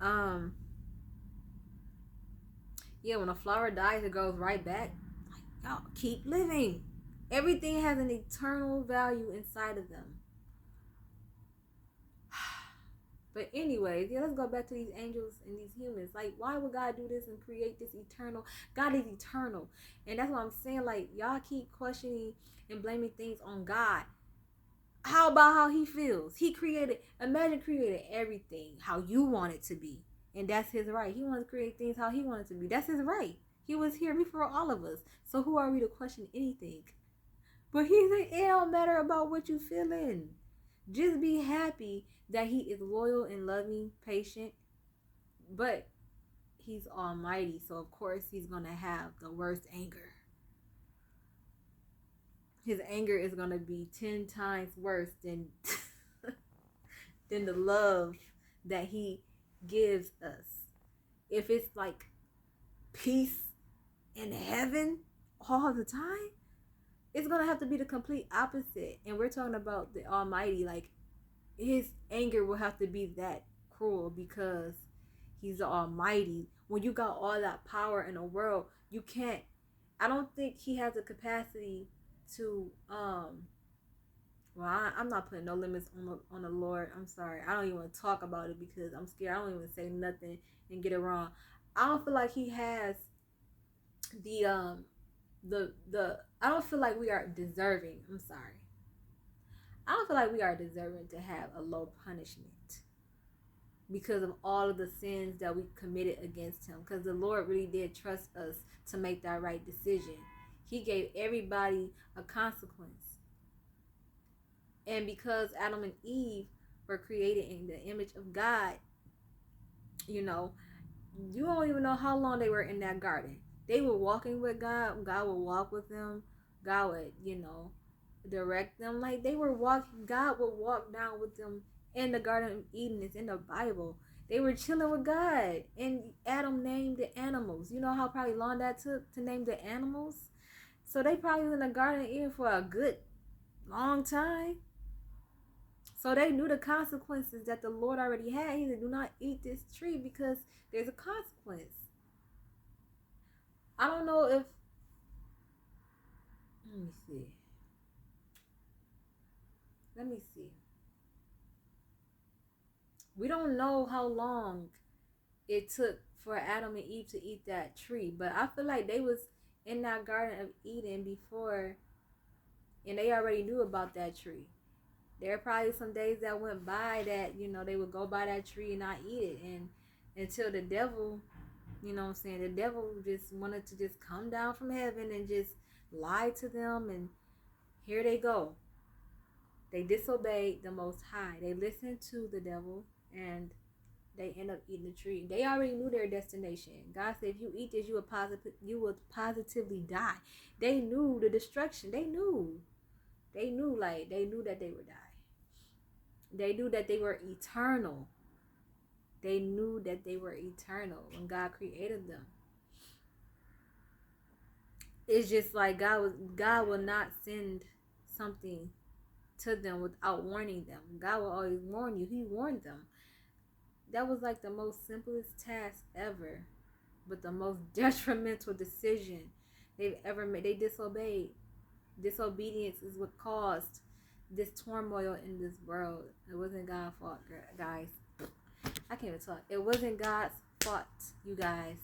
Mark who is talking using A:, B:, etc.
A: Um, yeah, when a flower dies, it grows right back. Like, y'all keep living. Everything has an eternal value inside of them. But anyways, yeah, let's go back to these angels and these humans. Like, why would God do this and create this eternal? God is eternal. And that's what I'm saying. Like, y'all keep questioning and blaming things on God. How about how he feels? He created, imagine created everything how you want it to be. And that's his right. He wants to create things how he wants it to be. That's his right. He was here before all of us. So who are we to question anything? But he said it don't matter about what you feeling. Just be happy that he is loyal and loving, patient. But he's almighty. So of course he's gonna have the worst anger. His anger is gonna be 10 times worse than than the love that he gives us. If it's like peace in heaven all the time, it's gonna have to be the complete opposite. And we're talking about the Almighty. Like, his anger will have to be that cruel because he's the Almighty. When you got all that power in the world, you can't. I don't think he has the capacity to well, I'm not putting no limits on the Lord. I'm sorry. I don't even want to talk about it because I'm scared. I don't even say nothing and get it wrong. I don't feel like he has the I don't feel like we are deserving. I'm sorry. I don't feel like we are deserving to have a low punishment because of all of the sins that we committed against him. Because the Lord really did trust us to make that right decision. He gave everybody a consequence. And because Adam and Eve were created in the image of God, you know, you don't even know how long they were in that garden. They were walking with God. God would walk with them. God would, direct them. Like they were walking. God would walk down with them in the Garden of Eden. It's in the Bible. They were chilling with God. And Adam named the animals. You know how probably long that took to name the animals? So they probably was in the Garden of Eden for a good long time. So they knew the consequences that the Lord already had. He said, do not eat this tree because there's a consequence. I don't know if, let me see. Let me see. We don't know how long it took for Adam and Eve to eat that tree, but I feel like they was in that Garden of Eden before, and they already knew about that tree. There are probably some days that went by that, they would go by that tree and not eat it. And until the devil, what I'm saying, the devil just wanted to just come down from heaven and just lie to them. And here they go. They disobeyed the Most High. They listened to the devil and they end up eating the tree. They already knew their destination. God said, if you eat this, you will positively die. They knew the destruction. They knew. They knew that they would die. They knew that they were eternal. They knew that they were eternal when God created them. It's just like God will not send something to them without warning them. God will always warn you. He warned them. That was like the most simplest task ever, but the most detrimental decision they've ever made. They disobeyed. Disobedience is what caused this turmoil in this world. It wasn't God's fault, guys. I can't even talk. It wasn't God's fault, you guys.